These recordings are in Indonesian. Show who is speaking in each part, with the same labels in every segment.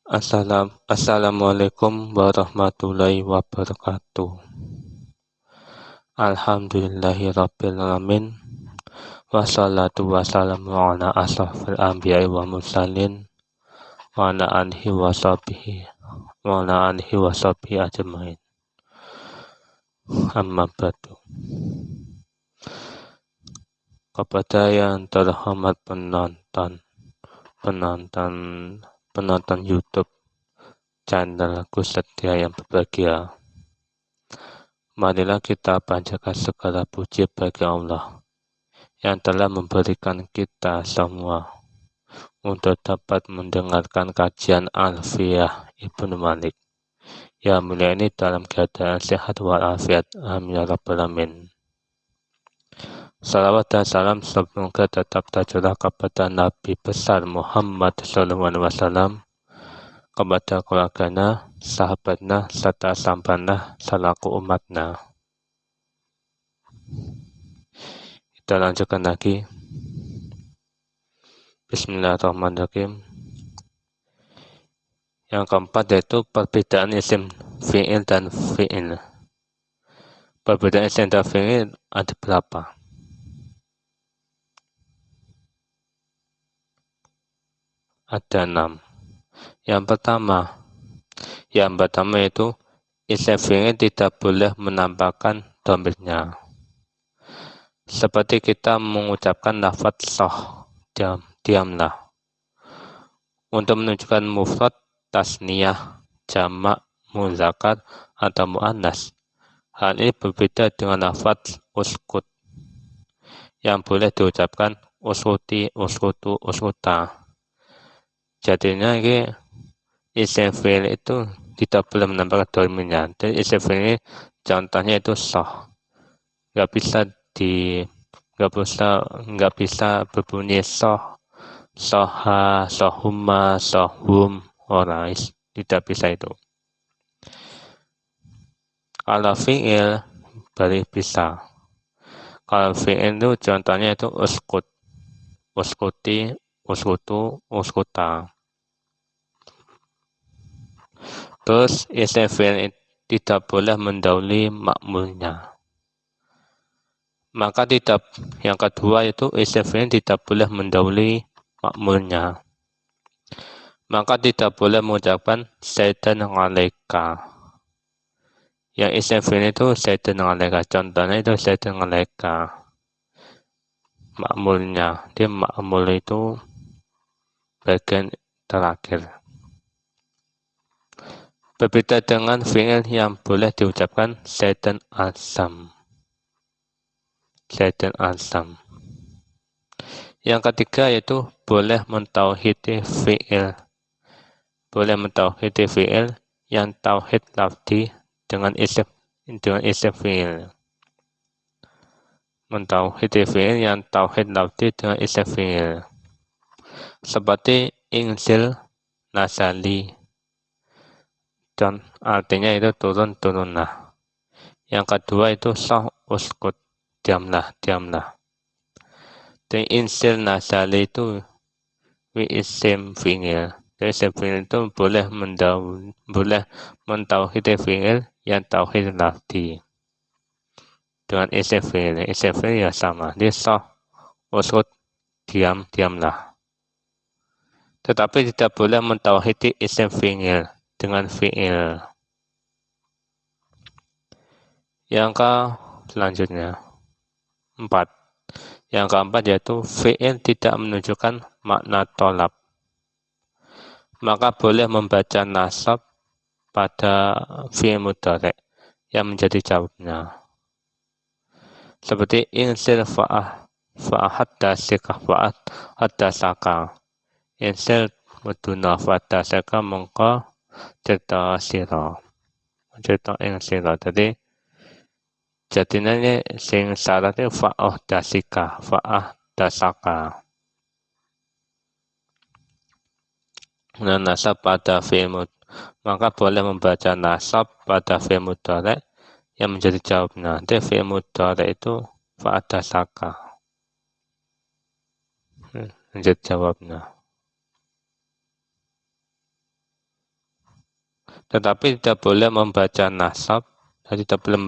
Speaker 1: Assalamualaikum warahmatullahi wabarakatuh. Alhamdulillahirrabbilalamin. Wassalatu wassalamu ala ashrafil anbiya'i wa mursalin wa ala alihi wa sahbihi ajmain. Amma ba'du. Kepada yang terhormat penonton YouTube channelku setia yang berbahagia, marilah kita panjatkan segala puji bagi Allah yang telah memberikan kita semua untuk dapat mendengarkan kajian Alfiyah Ibnu Malik yang mulia ini dalam keadaan sehat walafiat. Amin ya rabbal alamin. Salawat dan salam semoga tetap tercurah kepada Nabi besar Muhammad SAW, kepada keluarganya, sahabatnya, serta sampannya selaku umatnya. Kita lanjutkan lagi. Bismillahirrahmanirrahim. Yang keempat yaitu perbedaan isim fi'il dan fi'il. Perbedaan isim dan fi'il ada berapa? Ada 6. Yang pertama itu isim fi'il tidak boleh menampakkan dhamirnya. Seperti kita mengucapkan lafaz shoh, diamlah. Untuk menunjukkan mufrad, tasniyah, jamak, muzakkar atau muannas. Hal ini berbeda dengan lafaz uskut yang boleh diucapkan uskuti, uskutu, uskuta. Jadinya ini isim fi'il itu tidak boleh menampakkan dhamirnya. Dan isim fi'il contohnya itu shoh. Nggak bisa berbunyi shoh, shoha, shohuma, shohum, orais. Tidak bisa itu. Kalau fi'il baru bisa. Kalau fi'il itu contohnya itu uskut, uskuti, uskutu, uskuta. Terus isim fi'il tidak boleh mendahului ma'mulnya. Maka yang kedua itu isim fi'il tidak boleh mendahului ma'mulnya. Maka tidak boleh mengucapkan zaidan 'alaika. Yang isim fi'il itu zaidan 'alaika. Contohnya itu zaidan 'alaika. Ma'mulnya, dia ma'mul itu bagian terakhir. Berbeda dengan fi'il yang boleh diucapkan zaidan azam. Zaidan azam. Yang ketiga yaitu boleh mentauhidi fi'il. Boleh mentauhidi fi'il yang tauhid lafzi dengan isim fi'il. Mentauhidi fi'il yang tauhid lafzi dengan isim fi'il. Seperti inzil, nasali. Dan artinya itu turunlah. Yang kedua itu shoh, uskut, diamlah. Dan inzil, nasali itu isim fi'il. Isim fi'il itu boleh mentauhidi fi'il yang tauhid lafzi dengan isim fi'il. Isim fi'il ya sama. Dia shoh, uskut, diamlah. Tetapi tidak boleh mentauhidi isim fi'il dengan fi'il. Yang selanjutnya 4. Yang keempat yaitu fi'il tidak menunjukkan makna tolab. Maka boleh membaca nasab pada fi'il mudhari' yang menjadi jawabnya. Seperti insil fa'ahaddasika fa'ahaddasaka. Insil muduna fa'ahaddasaka mongko cerita sira. Cerita ing sira. Jadinya sing syaratnya fa'ahaddasaka. Nah, nasab pada fi'il maka boleh membaca nasab pada fi'il mudhari' yang menjadi jawabnya. Nanti fi'il mudhari' itu fa'ahaddasaka. Menjadi jawabnya. tetapi tidak boleh membaca nasab, tidak boleh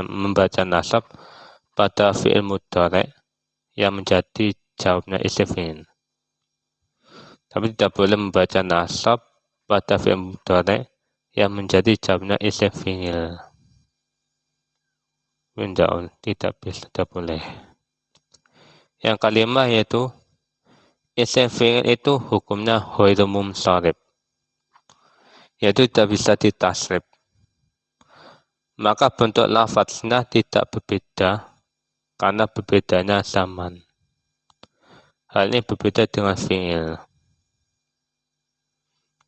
Speaker 1: membaca nasab pada fi'il mudhari' yang menjadi jawabnya isim fi'il. Tapi tidak boleh membaca nasab pada fi'il mudhari' yang menjadi jawabnya isim fi'il. Tidak bisa, tidak boleh. Yang kelima yaitu isim fi'il itu hukumnya ghairu munsharif, yaitu tidak bisa ditasrif. Maka bentuk lafadznya tidak berbeda karena berbedanya zaman. Hal ini berbeda dengan fi'il.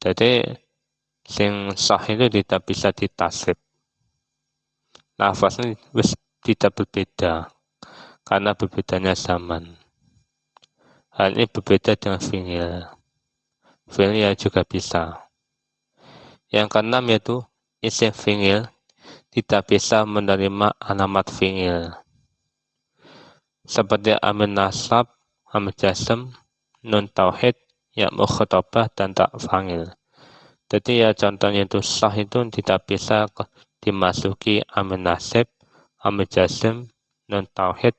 Speaker 1: Jadi sing sah itu tidak bisa ditasrif. Lafadznya tidak berbeda karena berbedanya zaman. Hal ini berbeda dengan fi'il. Fi'il ya juga bisa. Yang keenam yaitu isim fi'il tidak bisa menerima alamat fi'il. Seperti amil nasab, amil jasm, nun tauhid, ya mukhatabah, dan tak fa'il. Jadi ya contohnya itu sah itu tidak bisa dimasuki amil nasib, amil jasm, nun tauhid,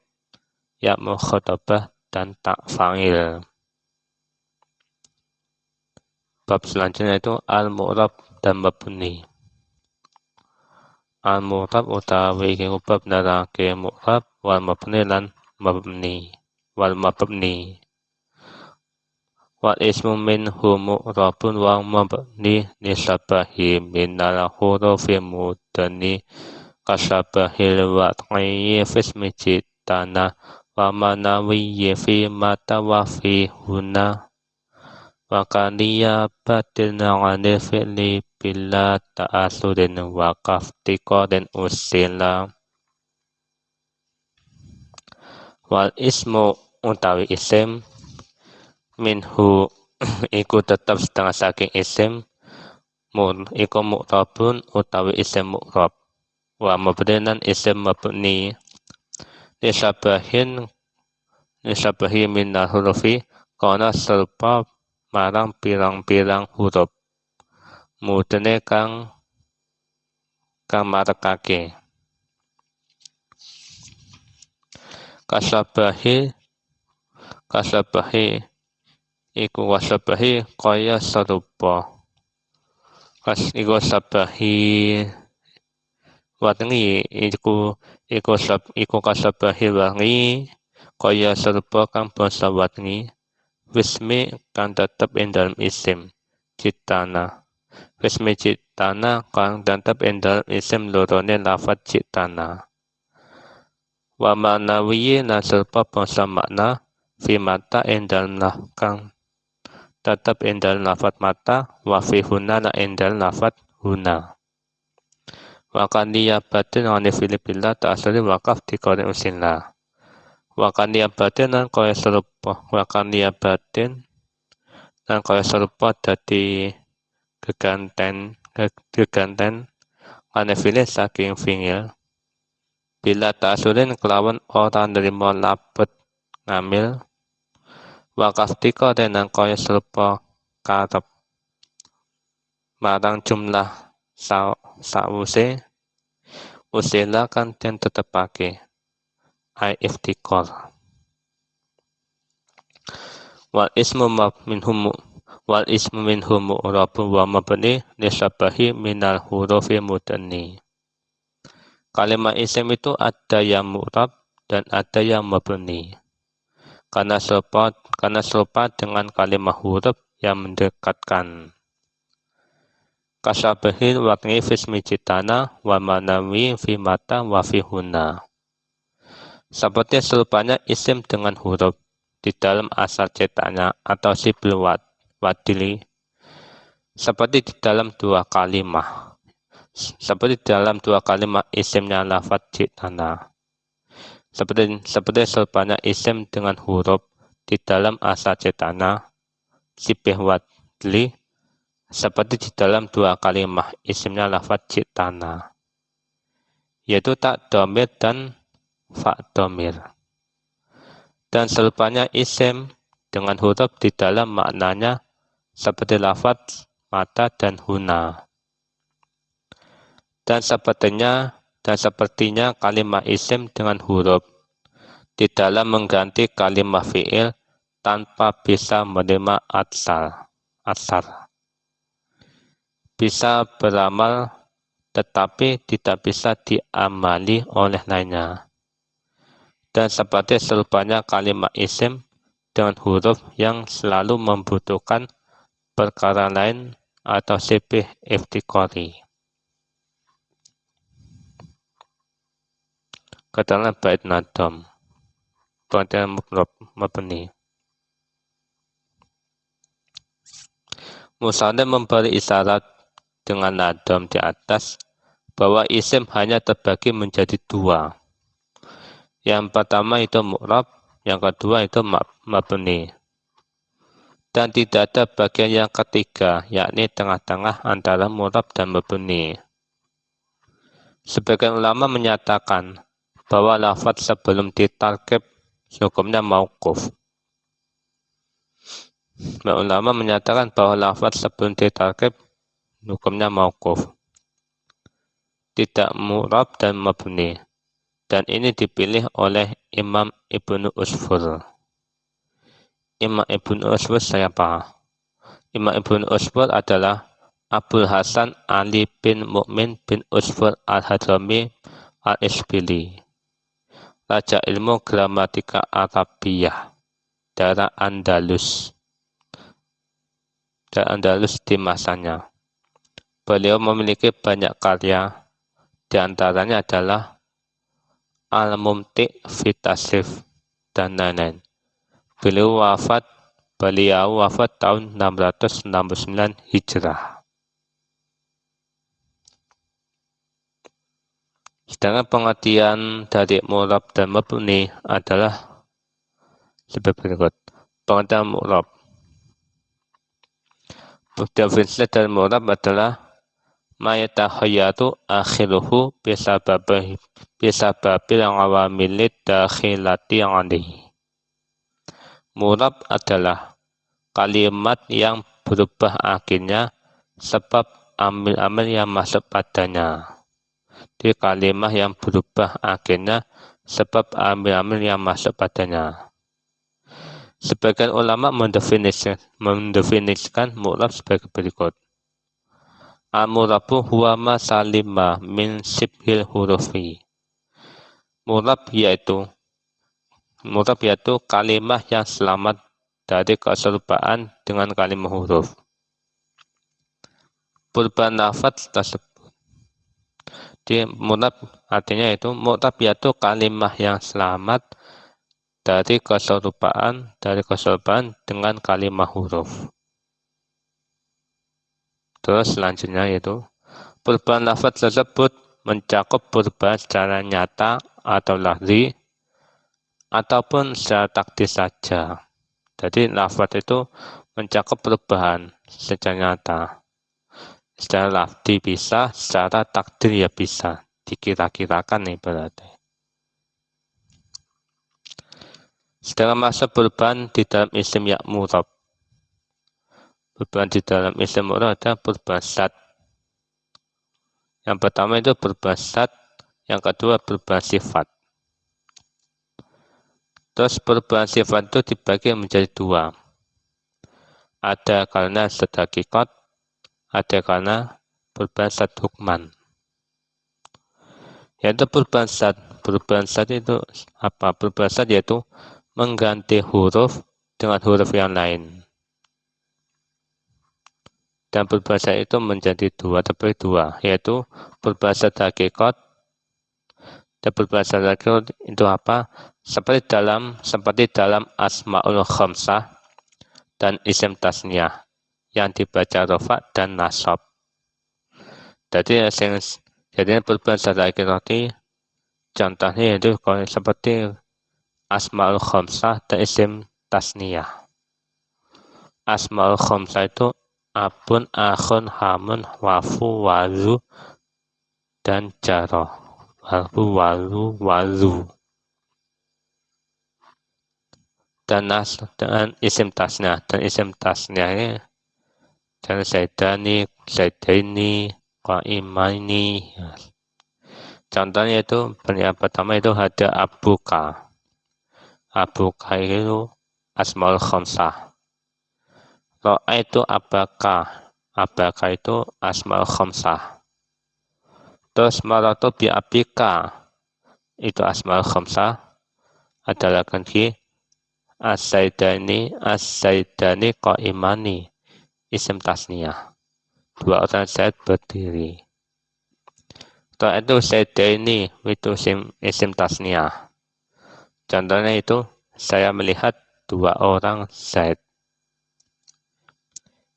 Speaker 1: ya mukhatabah, dan tak fa'il. Bab selanjutnya itu al-mu'rab dan mabni. Al-mu'rab utawi iki bab nerangake mu'rab wal mabni lan mabni wal mabni. Wal ismu minhu mu'rabun wa mabni nisabahi minal hurufi mudani kasabahil wat'iyyi fismi jitana wa manawiyyi fi mata wa fi huna wa kaniya batilna anil fi'li bila ta'asurin wa kaftiqarin usila. Wal ismu utawi isim minhu iku tetap setengah saking isim iku mu'rabun utawi isim mu'rab wa mabninan isim mabni nisabahi minal hurufi kana serupa marang pirang-pirang huruf mudene kang marekake. Kasabahi iku wasabahi kaya serupa. Iku sabahi wangi iku kasabahi wangi kaya serupa kang basa wangi wismi kang tetep ing dalem isim citana. Wismi citana kang tetep ing dalem isim lorone lafadz citana. Wa ma'nawiyi lan serupa basa makna fi mata ing dalem kang tetep ing dalem lafadz mata wa fi huna lan ing dalem lafadz huna. Wa kaniya batin ane filipillah ta'asuli wakaf dikore usila. Wa kaniya batin lan kaya serupa dadi geganten ane filih saking fi'il bila ta'asulin kelawan ora nerima labet ngamil wakaf dikore lan kaya serupa karep marang jumlah sawuse usila kan den tetepake ai iftikor. Wal ismu minhum mu'rabun wa mabni nisabahi minal hurufi mudani. Kalimat isim itu ada yang mu'rab dan ada yang mabni. Karena serupa dengan kalimat huruf yang mendekatkan. Kasabahin wakni fismi citana wa manawi fi mata wa fi huna. Seperti serupanya isim dengan huruf di dalam asal cetaknya atau sibil wadili. Seperti di dalam dua kalimat. Seperti dalam dua kalimat isimnya lafadz citana. Seperti serupanya isim dengan huruf di dalam asal cetana sibih wadli seperti di dalam dua kalimat isimnya lafadz citana yaitu tak domir dan fa domir. Dan serupanya isim dengan huruf di dalam maknanya seperti lafadz mata dan huna. Dan sepertinya kalimat isim dengan huruf di dalam mengganti kalimat fi'il tanpa bisa menerima asar. Bisa beramal tetapi tidak bisa diamali oleh lainnya. Dan seperti serupanya kalimat isim dengan huruf yang selalu membutuhkan perkara lain atau sibih iftikori. Katakanlah bait nadom, pengertian mabni. Musannif memberi isyarat dengan nadom di atas bahwa isim hanya terbagi menjadi dua. Yang pertama itu mu'rab, yang kedua itu mabni. Dan tidak ada bagian yang ketiga, yakni tengah-tengah antara mu'rab dan mabni. Sebagian ulama menyatakan bahwa lafaz sebelum ditarkib hukumnya mauquf. Ulama menyatakan bahwa lafaz sebelum ditarkib hukumnya mauquf, tidak mu'rab dan mabni. Dan ini dipilih oleh Imam Ibnu Usfur. Imam Ibnu Usfur siapa? Imam Ibnu Usfur adalah Abul Hasan Ali bin Mu'min bin Usfur al-Hadrami al-Isbili, raja ilmu gramatika Arabiyah daerah Andalus di masanya. Beliau memiliki banyak karya, di antaranya adalah Al-Mumti' fi Tasrif dan lain-lain. Beliau wafat tahun 669 Hijrah. Sedangkan pengertian dari mu'rab dan mabni adalah sebagai berikut. Pengertian mu'rab. Definisi dari mu'rab adalah ma yatahayyatu akhiruhu bisababil awamilid dakhilati alaihi. Mu'rab adalah kalimat yang berubah akhirnya sebab amil-amil yang masuk padanya. Di kalimat yang berubah akhirnya sebab amil-amil yang masuk padanya. Sebagian ulama mendefinisikan mu'rab sebagai berikut. Al-mu'rabu huwa ma salima min sibhil hurufi. Mu'rab yaitu kalimat yang selamat dari keserupaan dengan kalimat huruf. Perubahan lafaz tersebut. Di mu'rab artinya itu mu'rab yaitu kalimat yang selamat dari keserupaan dengan kalimat huruf. Terus selanjutnya yaitu perubahan lafaz tersebut mencakup perubahan secara nyata atau lafzi ataupun secara takdir saja. Jadi lafaz itu mencakup perubahan secara nyata. Secara lafzi bisa, secara takdir ya bisa. Dikira-kirakan nih berarti. Sedangkan masuk perubahan di dalam isim ya mu'rab. Perubahan di dalam isim mu'rab adalah perubahan zat. Yang pertama itu perubahan zat, yang kedua perubahan sifat. Terus perubahan sifat itu dibagi menjadi dua. Ada karena zat hakikat, ada karena perubahan zat hukman. Yaitu perubahan zat. Perubahan zat itu apa? Perubahan zat yaitu mengganti huruf dengan huruf yang lain. Dan perubahan zat itu menjadi terbagi dua, yaitu perubahan zat hakikat. Dan perubahan zat hakikat itu apa? Seperti dalam asmaul khamsah dan isim tasniyah yang dibaca rofa dan nasab. Jadi perubahan zat hakikat contohnya yaitu seperti asmaul khamsah dan isim tasniyah. Asmaul khamsah itu abun, akhun, hamun, wafu, wazu, dan jaroh. Wafu, wazu. Dan isim tasniyah. Dan isim tasniyah ini dan zaidaini, qaimani. Contohnya itu yang pertama itu ada abuka. Abuka itu asmaul khamsah. Ra'aitu abaka. Abaka itu asmaul khamsah. Terus maratu bi abika itu asmaul khamsah. Ada lagi as-saidani qaimani, isim tasniyah. Dua orang zaid berdiri. Itu saidani itu isim tasniyah. Contohnya itu saya melihat dua orang zaid.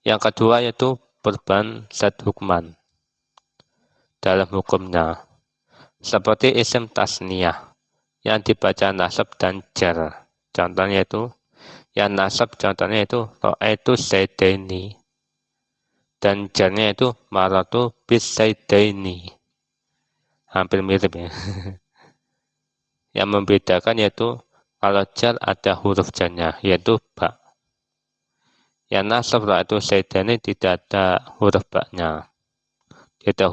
Speaker 1: Yang kedua yaitu perubahan zat hukman dalam hukumnya. Seperti isim tasniyah yang dibaca nasab dan jar. Contohnya itu yang nasab contohnya itu saidaini. Dan jarnya itu maratu bis saidaini. Hampir mirip ya. Yang membedakan yaitu kalau jar ada huruf jarnya yaitu ba. Yang nasab itu saidaini tidak ada huruf ba-nya. Tidak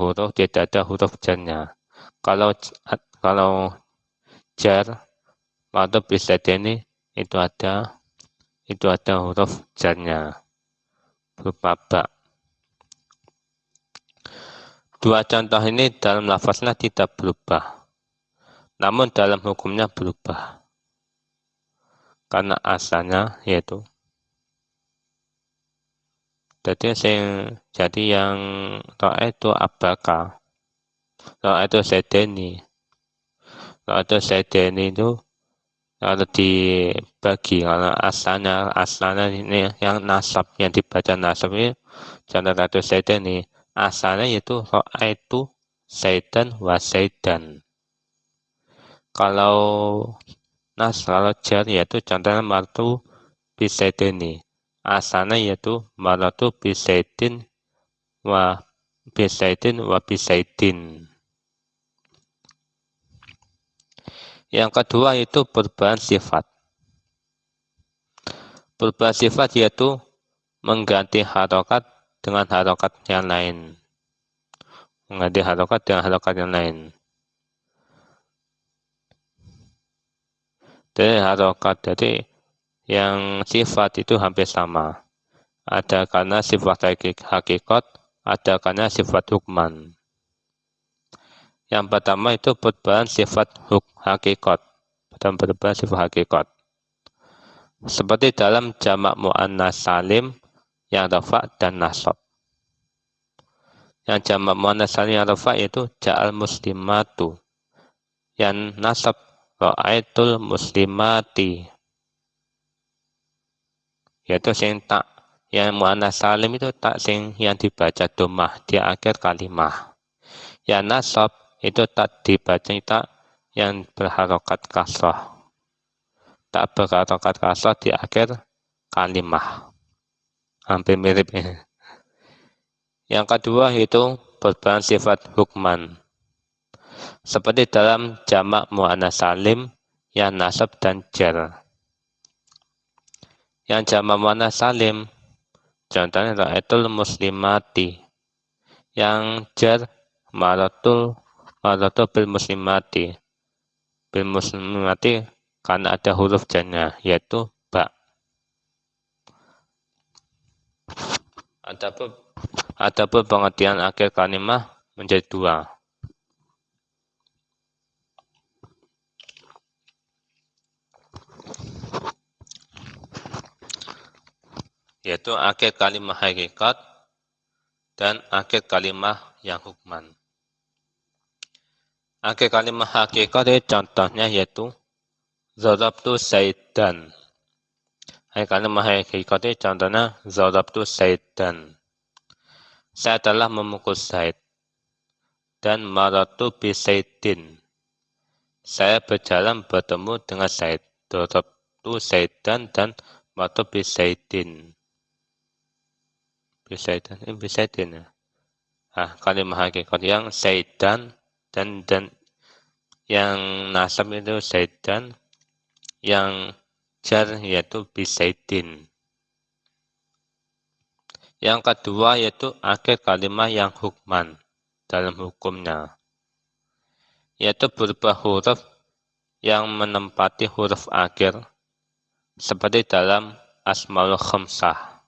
Speaker 1: ada huruf jarnya. Kalau jar atau bis saidaini itu ada huruf jarnya berupa ba. Dua contoh ini dalam lafaznya tidak berubah, namun dalam hukumnya berubah. Karena asalnya yaitu jadi yang ra'aitu abaka, ra'aitu saidani. Ra'aitu saidani itu kalau dibagi, kalau asalnya ini yang nasab, yang dibaca nasab ini contoh ra'aitu saidani. Asalnya yaitu ra'aitu saidan wa saidan. Kalau jar yaitu contohnya martu bisaidini. Asalnya yaitu martu bisaidin wa bisaidin. Yang kedua itu perubahan sifat. Perubahan sifat yaitu mengganti harokat dengan harokat yang lain. Mengganti harokat dengan harokat yang lain. Jadi yang sifat itu hampir sama. Ada karena sifat hakikat, ada karena sifat hukman. Yang pertama itu perubahan sifat hakikat. Perubahan sifat hakikat. Seperti dalam jamak muannas salim yang rafa dan nasab. Yang jamak muannas salim yang rafa itu ja'al muslimatu. Yang nasab ra'aitul muslimati. Yaitu yang muannas salim itu tak yang dibaca dhammah di akhir kalimah. Yang nasab itu tak dibaca tak yang berharokat kasrah. Tak berharokat kasrah di akhir kalimah. Hampir mirip ya. Yang kedua itu perubahan sifat hukman. Seperti dalam jamak muannas salim yang nasab dan jar. Yang jamak muannas salim contohnya ra'aitul muslimati. Yang jar maratu bil muslimati. Bil muslimati karena ada huruf jarnya yaitu ba. Adapun pengertian akhir kalimah menjadi dua. Yaitu akhir kalimah hakikat dan akhir kalimah yang hukman. Akhir kalimah hakikat contohnya yaitu zarabtu saidan. Akhir kalimah hakikat contohnya zarabtu saidan. Saya telah memukul Zaid. Dan maratu bi saidin. Saya berjalan bertemu dengan Zaid. Zarabtu saidan dan maratu bi saidin. Bisaidin ya. Kalimah hakikat yang saidan dan yang nasab itu saidan, yang jar yaitu bisaidin. Yang kedua yaitu akhir kalimah yang hukman. dalam hukumnya, yaitu berupa huruf yang menempati huruf akhir, seperti dalam Asmaul Khamsah.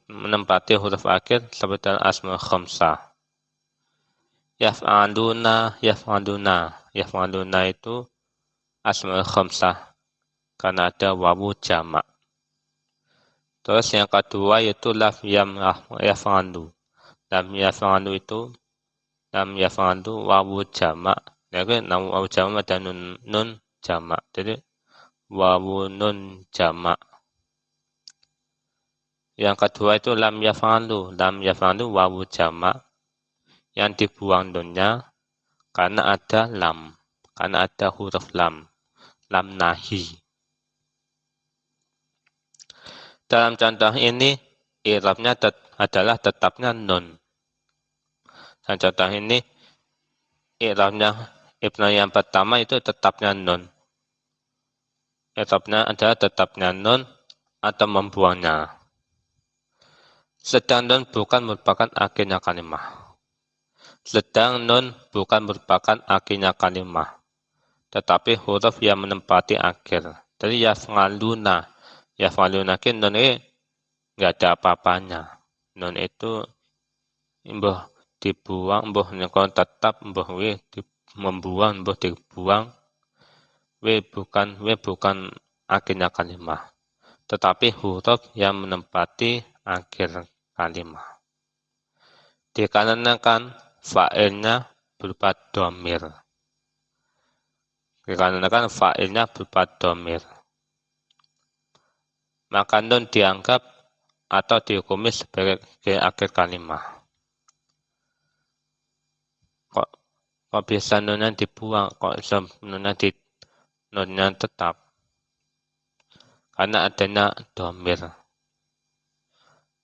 Speaker 1: Menempati huruf akhir seperti dalam Asmaul Khamsah. Yaf'aluna, yaf'aluna. Yaf'aluna itu Asmaul Khamsah, karena ada wawu jamak. Terus yang kedua yaitu lam yaf'alu. Lam yaf'alu itu lam yaf'alu wawu jamak. Jadi wawu jamak dan nun jamak. Jadi wawu nun jamak. Yang kedua itu lam yaf'alu. Lam yaf'alu wawu jamak yang dibuang nunnya karena ada lam. Karena ada huruf lam. Lam nahi. Dalam contoh ini, i'rabnya adalah tetapnya nun. Dan contoh ini, i'rabnya ibnu yang pertama itu tetapnya nun. I'rabnya adalah tetapnya nun atau membuangnya. Sedang nun bukan merupakan akhirnya kalimah. Sedang nun bukan merupakan akhirnya kalimah, tetapi huruf yang menempati akhir. Jadi yaf'aluna. Yaf'aluna ki nun ini nggak ada apa-apanya. Nun itu mbah dibuang, mbah nyekon tetap, mbah membuang, mbah dibuang. Bukan akhirnya kalimah, tetapi huruf yang menempati akhir kalimah. Dikarenakan fa'ilnya berupa dhamir. Dikarenakan fa'ilnya berupa dhamir, maka nun dianggap atau dihukumi sebagai akhir kalimah. Kok bisa nunnya dibuang? Kok bisa nunnya tetap? Karena adanya dhamir.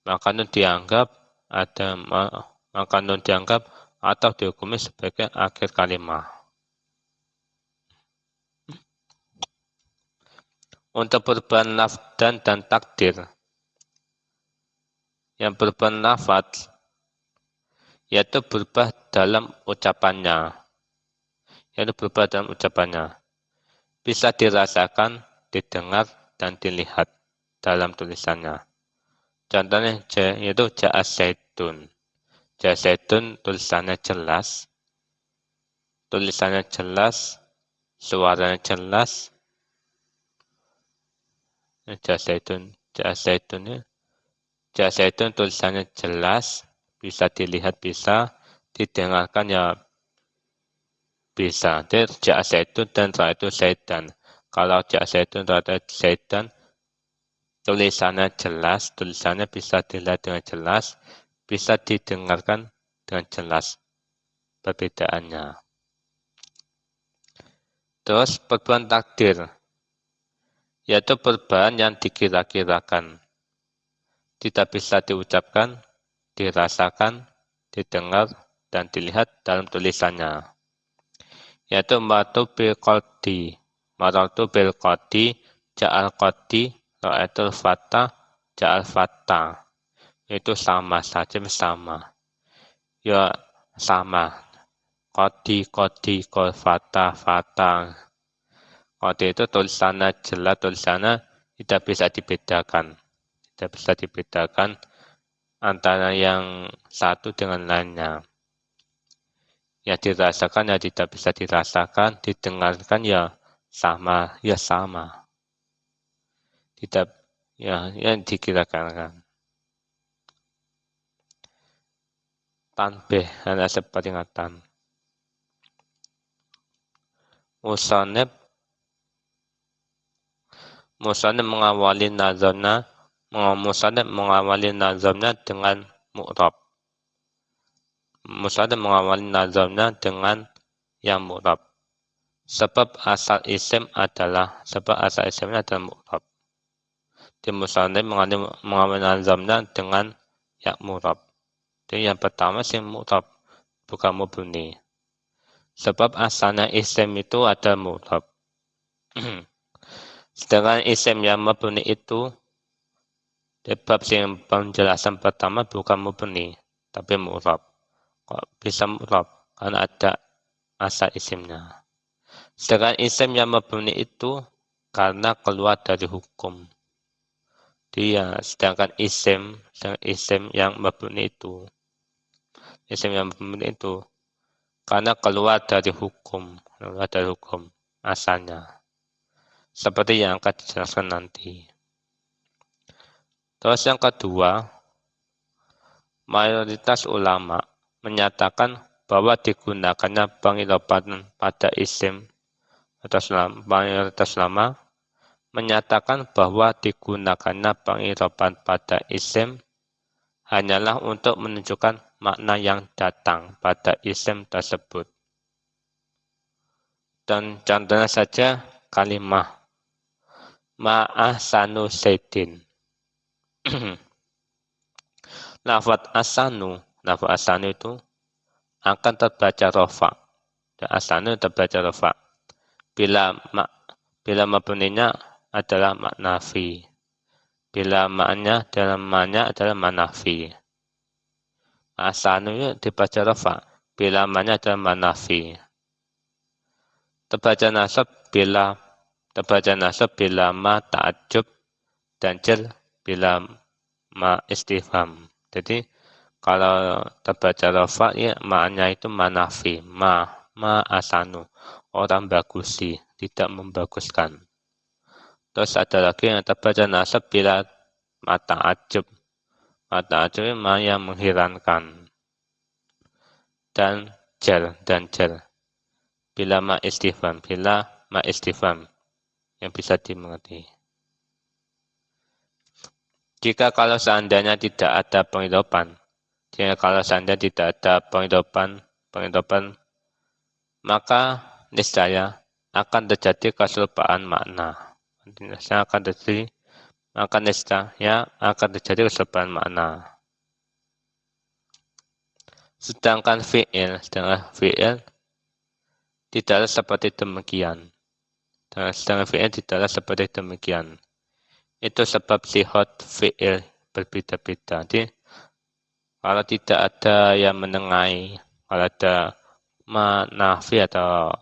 Speaker 1: Maka nun dianggap atau dihukumi sebagai akhir kalimah. Untuk perubahan lafdan dan takdir, yang perubahan lafaz yaitu berubah dalam ucapannya. Bisa dirasakan, didengar, dan dilihat dalam tulisannya. Contohnya yaitu ja'a zaitun. Ja'a zaitun tulisannya jelas, suaranya jelas. Ja'a zaitun tulisannya jelas, bisa dilihat, bisa didengarkan, ya bisa. Jadi ja'a zaitun dan ra'aitu zaitan. Kalau ja'a zaitun ra'aitu zaitan, tulisannya jelas, tulisannya bisa dilihat dengan jelas, bisa didengarkan dengan jelas perbedaannya. Terus perubahan takdir, yaitu perubahan yang dikira-kirakan, tidak bisa diucapkan, dirasakan, didengar, dan dilihat dalam tulisannya. Yaitu marartu bil qadi, ja'al qadi, ra'aitul fata, ja'al fata. Itu sama saja, sama. Ya sama. Qadi, fata. Qadi itu tulisannya jelas, tulisannya tidak bisa dibedakan. Tidak bisa dibedakan antara yang satu dengan lainnya. Ya dirasakan, ya tidak bisa dirasakan, didengarkan, ya sama, Tidak, ya yang dikirakan. Tanbih, ada seperingatan. Musannif mengawali nazamnya dengan mu'rab. Musannif mengawali nazamnya dengan yang mu'rab. Sebab asal isimnya adalah mu'rab. Di musannif mengawali nazamnya dengan yang mu'rab. Jadi yang pertama sih mu'rab, bukan mubni. Sebab asalnya isim itu ada mu'rab. Sedangkan isim yang mubni itu, di bab yang penjelasan pertama bukan mubni, tapi mu'rab. Kok bisa mu'rab? Karena ada asal isimnya. Sedangkan isim yang mabni itu karena keluar dari hukum. Dia sedangkan isim yang mabni itu, karena keluar dari hukum asalnya. Seperti yang akan dijelaskan nanti. Terus yang kedua, mayoritas ulama menyatakan bahwa digunakannya pengidhofatan pada isim atau mayoritas ulama menyatakan bahwa digunakannya pengidhofatan pada isim hanyalah untuk menunjukkan makna yang datang pada isim tersebut. Dan contohnya saja kalimah ma'ahsanu saidin. Lafaz asanu itu akan terbaca rofa. Dan asanu terbaca rofa. Bila mabninya adalah maknafi. Bila maknanya dalam maknanya adalah manafi. Asanu itu dibaca rofa. Bila maknanya adalah manafi. Terbaca nasab bila ma ta'ajub dan jel bila ma istifham. Jadi kalau terbaca rofa ya maknanya itu manafi, ma asanu, orang bagusi, tidak membaguskan. Terus ada lagi yang terbaca nasab bila mata ajub. Mata ajub itu ma yang mengherankan. Dan jel. Bila ma istifham yang bisa dimengerti. Jika kalau seandainya tidak ada pengidhofan, maka niscaya akan terjadi keserupaan makna. Akan terjadi keserupaan makna. Sedangkan fi'il tidaklah seperti demikian. Itu sebab sihot fi'il berbeda-beda. Jadi, kalau tidak ada yang menengahi, kalau ada manafi atau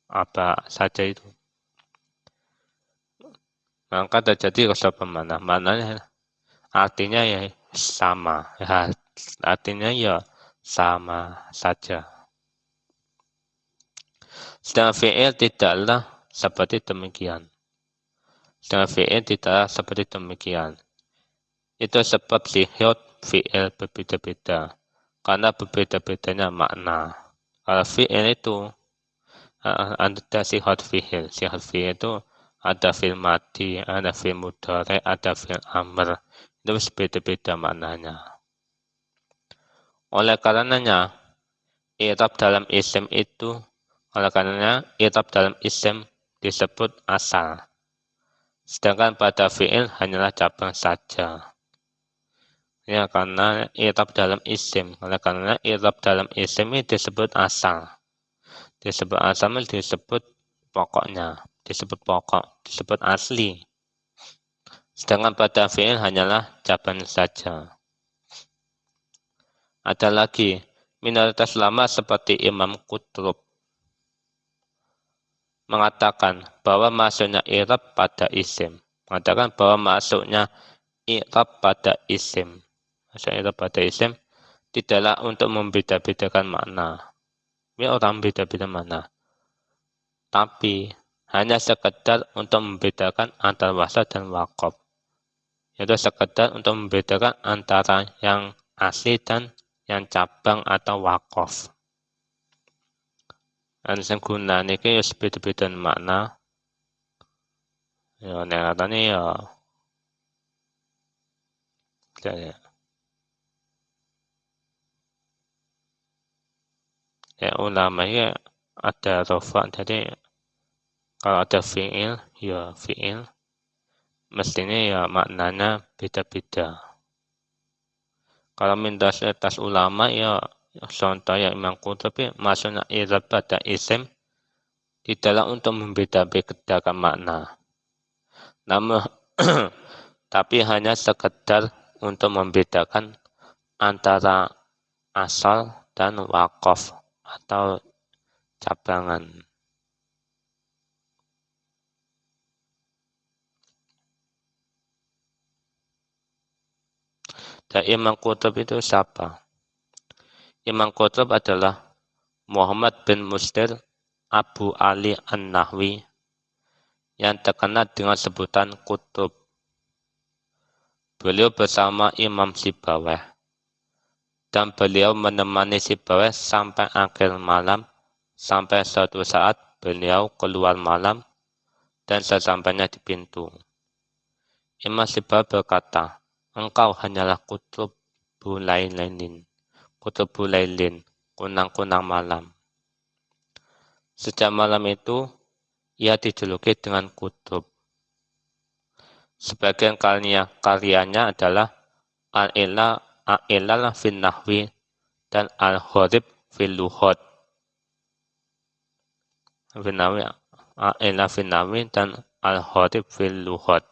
Speaker 1: apa saja itu, maka terjadi keserupaan makna. Maknanya artinya ya sama. Artinya ya sama saja. Sedangkan fi'il tidaklah seperti demikian. Itu sebab sihot fi'il berbeda-beda. Karena berbeda-bedanya makna. Kalau fi'il itu ada sihot fi'il. Sihot fi'il itu ada fi'il mati, ada fi'il mudhari, ada fi'il amr. Itu berbeda-beda maknanya. Oleh karenanya, i'rab dalam isim disebut asal. Sedangkan pada fi'il hanyalah cabang saja. Ya, karena i'rab dalam isim. Oleh karena i'rab dalam isim ini disebut asal. Disebut pokoknya. Disebut asli. Sedangkan pada fi'il hanyalah cabang saja. Ada lagi, minoritas ulama seperti Imam Qutrub mengatakan bahwa masuknya i'rab pada isim. Tidaklah untuk membeda-bedakan makna. Ini orang beda-beda makna. Tapi hanya sekedar untuk membedakan antara wasal dan waqaf. Yaitu sekedar untuk membedakan antara yang asli dan yang cabang atau waqaf. Dan sing gunane iki ya beda-beda makna. Ya nek katane ya ulama ya ada rofa, jadi kalau ada fi'il ya fi'il mestinya ya maknanya beda-beda. Kalau minoritas ulama ya contoh ya Imam Qurtubi masuknya i'rab pada isim tidaklah untuk membeda-bedakan makna. Namun tapi hanya sekedar untuk membedakan antara asal, dan waqaf atau cabangan. Dan Imam Qutb itu siapa? Imam Qutb adalah Muhammad bin Mustir Abu Ali An-Nahwi yang terkenal dengan sebutan Qutb. Beliau bersama Imam Sibawayh dan beliau menemani Sibawayh sampai akhir malam, sampai suatu saat beliau keluar malam dan sesampainya di pintu, Imam Sibawayh berkata, "Engkau hanyalah Qutb Bulailin, Qutb Bulailin, kunang-kunang malam." Sejak malam itu, ia dijuluki dengan Qutb. Sebagian karyanya adalah Al-Ilal fin Nahwi dan Al-Gharib fil Lughat. Al-Ilal fin Nahwi dan Al-Gharib fil Lughat.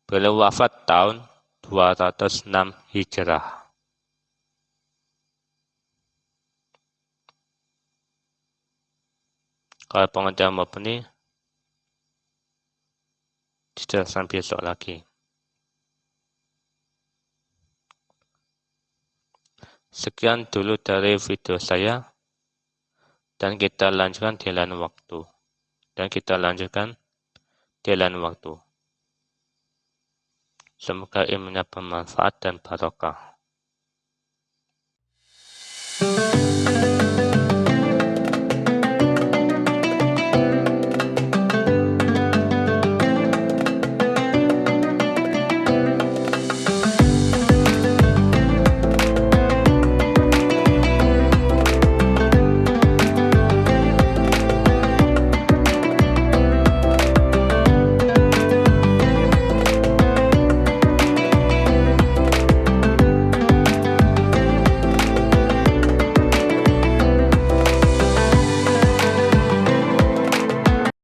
Speaker 1: Beliau wafat tahun 206 Hijrah. Kalau pengertian mabni dijelaskan besok lagi. Sekian dulu dari video saya, dan kita lanjutkan di lain waktu. Semoga ilmunya bermanfaat dan barokah.